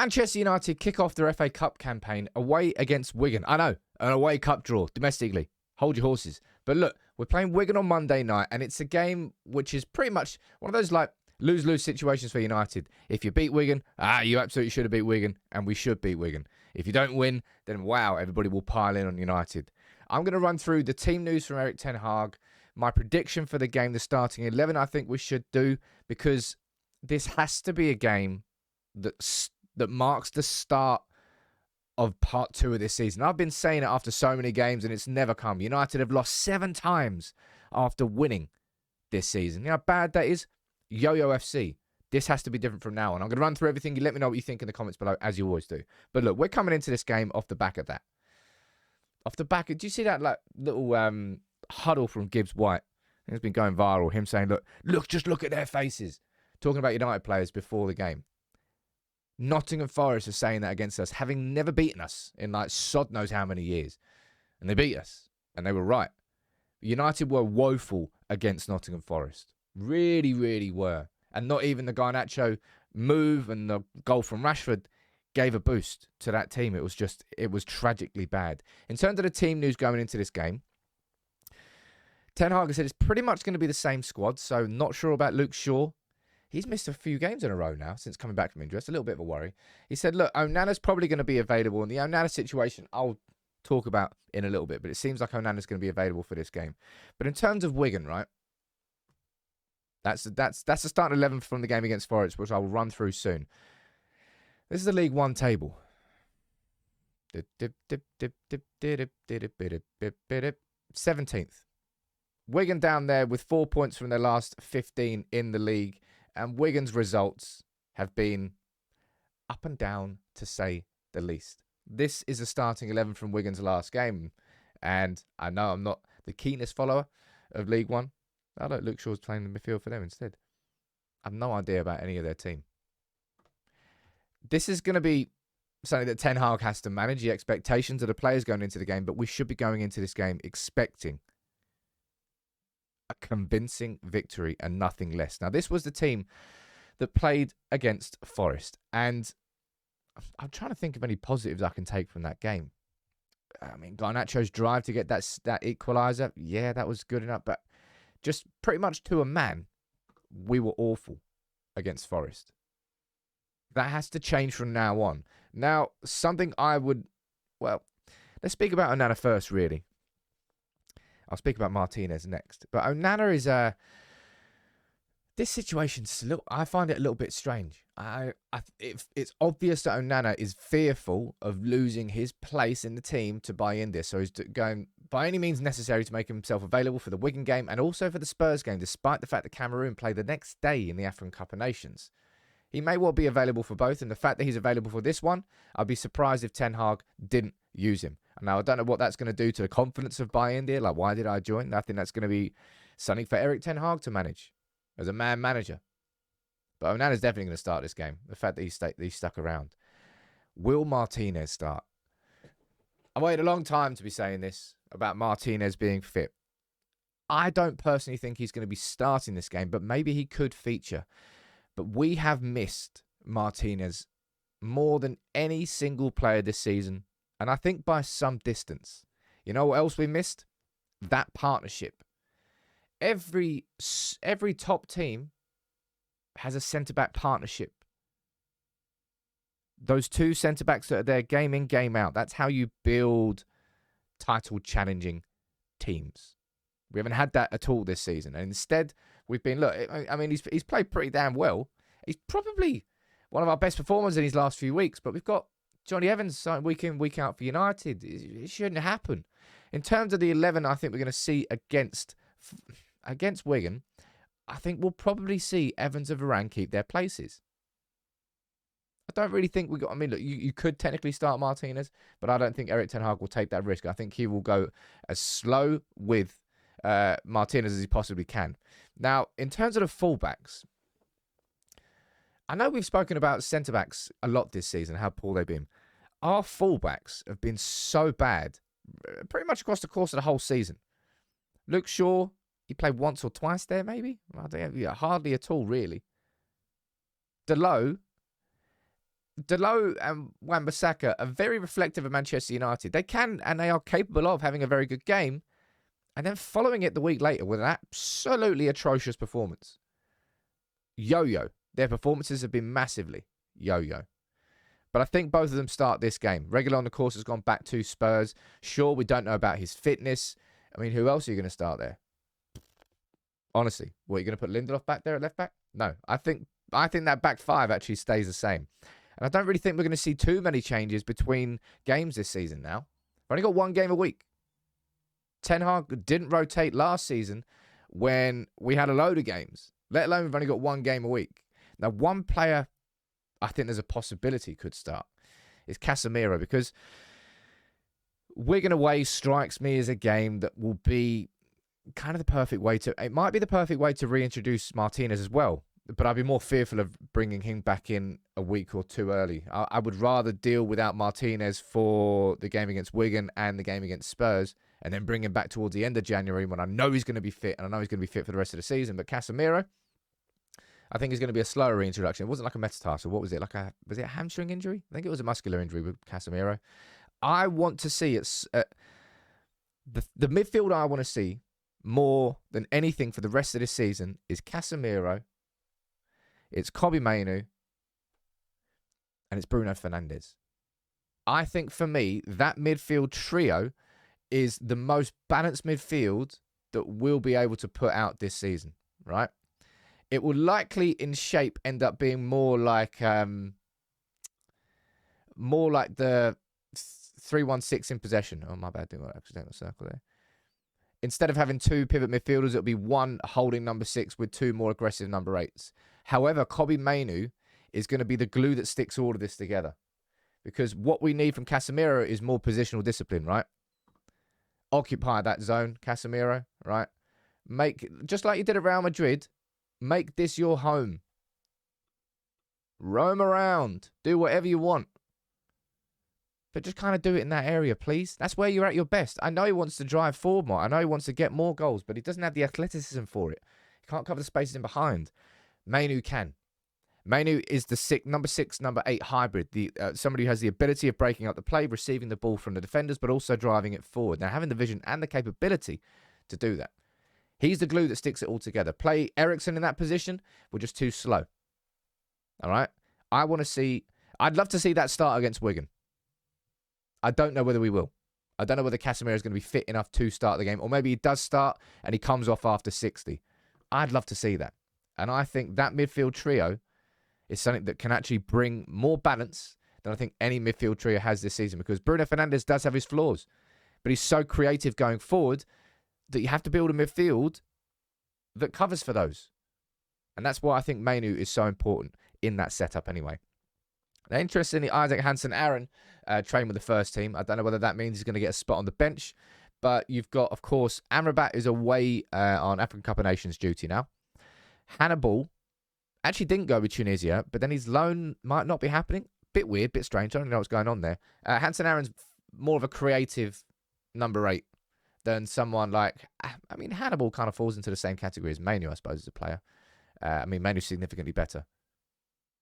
Manchester United kick off their FA Cup campaign away against Wigan. I know, an away cup draw domestically. Hold your horses. But look, we're playing Wigan on Monday night, and it's a game which is pretty much one of those like lose-lose situations for United. If you beat Wigan, you absolutely should have beat Wigan, and we should beat Wigan. If you don't win, then wow, everybody will pile in on United. I'm going to run through the team news from Erik Ten Hag, my prediction for the game, the starting 11 I think we should do, because this has to be a game that marks the start of part 2 of this season. I've been saying it after so many games, and it's never come. United have lost 7 times after winning this season. You know how bad that is? Yo-Yo FC. This has to be different from now on. I'm going to run through everything. You let me know what you think in the comments below, as you always do. But look, we're coming into this game off the back of that. Off the back of... Do you see that like little huddle from Gibbs White? It's been going viral. Him saying, just look at their faces. Talking about United players before the game. Nottingham Forest are saying that against us, having never beaten us in like sod knows how many years. And they beat us. And they were right. United were woeful against Nottingham Forest. Really, really were. And not even the Garnacho move and the goal from Rashford gave a boost to that team. It was tragically bad. In terms of the team news going into this game, Ten Hag said it's pretty much going to be the same squad. So not sure about Luke Shaw. He's missed a few games in a row now since coming back from injury. It's a little bit of a worry. He said, look, Onana's probably going to be available. And the Onana situation I'll talk about in a little bit. But it seems like Onana's going to be available for this game. But in terms of Wigan, right? That's the starting 11 from the game against Forest, which I will run through soon. This is the League One table. 17th. Wigan down there with 4 points from their last 15 in the league. And Wigan's results have been up and down, to say the least. This is a starting 11 from Wigan's last game. And I know I'm not the keenest follower of League One. I don't Luke Shaw's playing the midfield for them instead. I have no idea about any of their team. This is going to be something that Ten Hag has to manage, the expectations of the players going into the game, but we should be going into this game expecting a convincing victory and nothing less. Now, this was the team that played against Forest, and I'm trying to think of any positives I can take from that game. I mean, Garnacho's drive to get that equaliser, yeah, that was good enough, but just pretty much to a man, we were awful against Forest. That has to change from now on. Now, something let's speak about Onana first, really. I'll speak about Martinez next. But Onana is this situation's I find it a little bit strange. It's obvious that Onana is fearful of losing his place in the team to Bayindir, so he's going by any means necessary to make himself available for the Wigan game and also for the Spurs game, despite the fact that Cameroon play the next day in the African Cup of Nations. He may well be available for both, and the fact that he's available for this one, I'd be surprised if Ten Hag didn't use him. Now, I don't know what that's going to do to the confidence of Bayindir. Like, why did I join? I think that's going to be something for Erik Ten Hag to manage as a man manager. But Onana's definitely going to start this game. The fact that he's stuck around. Will Martinez start? I waited a long time to be saying this about Martinez being fit. I don't personally think he's going to be starting this game, but maybe he could feature. But we have missed Martinez more than any single player this season. And I think by some distance. You know what else we missed? That partnership. Every top team has a centre-back partnership. Those two centre-backs that are there game in, game out. That's how you build title-challenging teams. We haven't had that at all this season. And instead, we've been... Look, I mean, he's played pretty damn well. He's probably one of our best performers in his last few weeks. But we've got Johnny Evans week in, week out for United. It shouldn't happen. In terms of the 11, I think we're going to see against Wigan, I think we'll probably see Evans and Varane keep their places. I don't really think I mean, look, you could technically start Martinez, but I don't think Erik Ten Hag will take that risk. I think he will go as slow with Martinez as he possibly can. Now, in terms of the fullbacks, I know we've spoken about centre-backs a lot this season, how poor they've been. Our fullbacks have been so bad pretty much across the course of the whole season. Luke Shaw, he played once or twice there, maybe? I don't know, hardly at all, really. Delo, Dalot and Wan-Bissaka are very reflective of Manchester United. They can and they are capable of having a very good game and then following it the week later with an absolutely atrocious performance. Yo-yo. Their performances have been massively yo-yo. But I think both of them start this game. Reguilón, of course, has gone back to Spurs. Sure, we don't know about his fitness. I mean, who else are you going to start there? Honestly, what, are you going to put Lindelof back there at left back? No, I think that back five actually stays the same. And I don't really think we're going to see too many changes between games this season now. We've only got one game a week. Ten Hag didn't rotate last season when we had a load of games, let alone we've only got one game a week. Now, one player I think there's a possibility could start is Casemiro, because Wigan away strikes me as a game that will be kind of the perfect way to... It might be the perfect way to reintroduce Martinez as well, but I'd be more fearful of bringing him back in a week or two early. I would rather deal without Martinez for the game against Wigan and the game against Spurs, and then bring him back towards the end of January when I know he's going to be fit, and I know he's going to be fit for the rest of the season. But Casemiro, I think it's going to be a slower reintroduction. It wasn't like a metatarsal. What was it? Was it a hamstring injury? I think it was a muscular injury with Casemiro. I want to see the midfield I want to see more than anything for the rest of this season is Casemiro, it's Kobbie Mainoo, and it's Bruno Fernandes. I think for me, that midfield trio is the most balanced midfield that we'll be able to put out this season, right? It will likely, in shape, end up being more like the 3-1-6 in possession. Oh, my bad, doing an accidental circle there. Instead of having two pivot midfielders, it'll be one holding number 6 with two more aggressive number 8s. However, Kobbie Mainoo is going to be the glue that sticks all of this together. Because what we need from Casemiro is more positional discipline, right? Occupy that zone, Casemiro, right? Just like you did at Real Madrid, make this your home. Roam around. Do whatever you want. But just kind of do it in that area, please. That's where you're at your best. I know he wants to drive forward more. I know he wants to get more goals, but he doesn't have the athleticism for it. He can't cover the spaces in behind. Mainoo can. Mainoo is the number 6, number 8 hybrid. Somebody who has the ability of breaking up the play, receiving the ball from the defenders, but also driving it forward. Now, having the vision and the capability to do that. He's the glue that sticks it all together. Play Eriksen in that position, we're just too slow. All right? I'd love to see that start against Wigan. I don't know whether we will. I don't know whether Casemiro is going to be fit enough to start the game, or maybe he does start and he comes off after 60. I'd love to see that. And I think that midfield trio is something that can actually bring more balance than I think any midfield trio has this season, because Bruno Fernandes does have his flaws, but he's so creative going forward that you have to build a midfield that covers for those. And that's why I think Mainoo is so important in that setup anyway. Now, interestingly, Isaac Hansen-Aaron trained with the first team. I don't know whether that means he's going to get a spot on the bench, but you've got, of course, Amrabat is away on African Cup of Nations duty now. Hannibal actually didn't go with Tunisia, but then his loan might not be happening. Bit weird, bit strange. I don't know what's going on there. Hansen-Aaron's more of a creative number 8 than someone like... I mean, Hannibal kind of falls into the same category as Mainoo, I suppose, as a player. Mainoo's significantly better.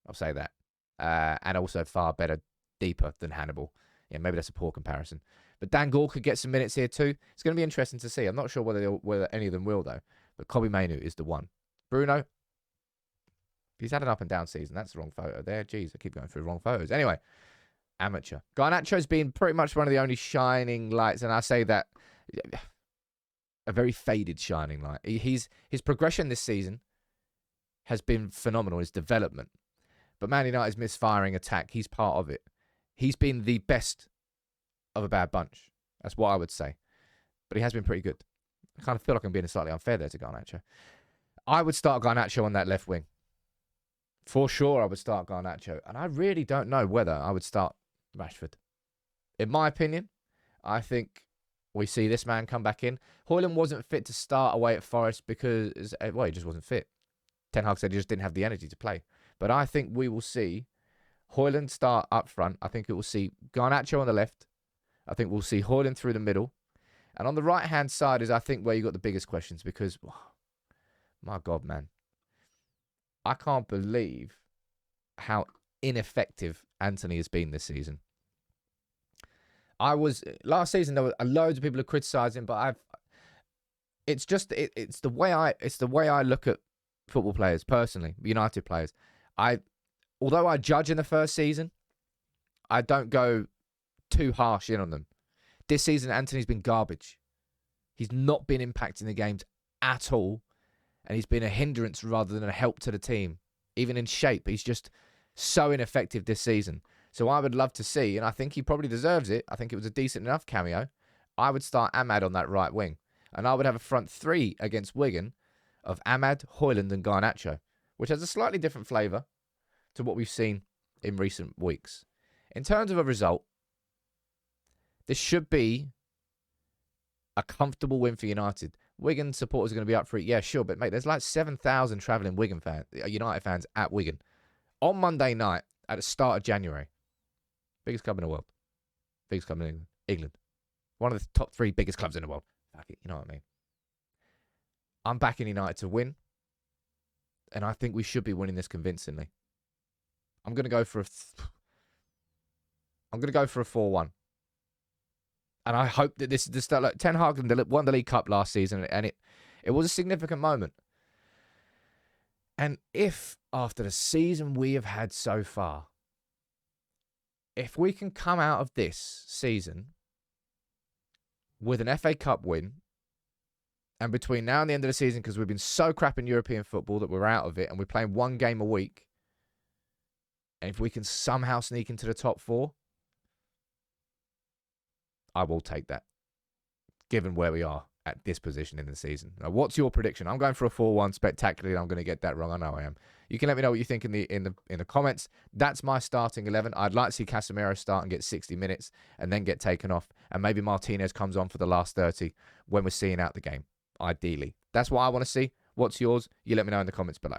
I'll say that. And also far better, deeper than Hannibal. Yeah, maybe that's a poor comparison. But Dan Gore could get some minutes here too. It's going to be interesting to see. I'm not sure whether any of them will, though. But Kobbie Mainoo is the one. Bruno, he's had an up and down season. That's the wrong photo there. Jeez, I keep going through wrong photos. Anyway, amateur. Garnacho's been pretty much one of the only shining lights, and I say that a very faded shining light. His progression this season has been phenomenal, his development. But Man United's misfiring attack, he's part of it. He's been the best of a bad bunch. That's what I would say. But he has been pretty good. I kind of feel like I'm being slightly unfair there to Garnacho. I would start Garnacho on that left wing. For sure, I would start Garnacho. And I really don't know whether I would start Rashford. In my opinion, I think we see this man come back in. Højlund wasn't fit to start away at Forest because, well, he just wasn't fit. Ten Hag said he just didn't have the energy to play. But I think we will see Højlund start up front. I think it will see Garnacho on the left. I think we'll see Højlund through the middle. And on the right-hand side is, I think, where you got the biggest questions because, my God, man. I can't believe how ineffective Antony has been this season. Last season there were loads of people who criticised him, but it's the way I look at football players personally, United players. Although I judge in the first season, I don't go too harsh in on them. This season, Antony's been garbage. He's not been impacting the games at all, and he's been a hindrance rather than a help to the team. Even in shape, he's just so ineffective this season. So I would love to see, and I think he probably deserves it. I think it was a decent enough cameo. I would start Ahmad on that right wing, and I would have a front three against Wigan of Ahmad, Højlund, and Garnacho, which has a slightly different flavour to what we've seen in recent weeks. In terms of a result, this should be a comfortable win for United. Wigan supporters are going to be up for it. Yeah, sure. But, mate, there's like 7,000 travelling United fans at Wigan on Monday night at the start of January. Biggest club in the world. Biggest club in England. One of the top 3 biggest clubs in the world. Fuck it, you know what I mean? I'm backing United to win. And I think we should be winning this convincingly. I'm going to go for a 4-1. And I hope that this is the start. Like, Ten Hag won the League Cup last season, and it was a significant moment. And if, after the season we have had so far, if we can come out of this season with an FA Cup win, and between now and the end of the season, because we've been so crap in European football that we're out of it, and we're playing 1 game a week, and if we can somehow sneak into the top 4, I will take that, given where we are at this position in the season. Now, what's your prediction? I'm going for a 4-1 spectacularly, and I'm going to get that wrong. I know I am. You can let me know what you think in the comments. That's my starting 11. I'd like to see Casemiro start and get 60 minutes and then get taken off, and maybe Martinez comes on for the last 30 when we're seeing out the game, ideally. That's what I want to see. What's yours? You let me know in the comments below.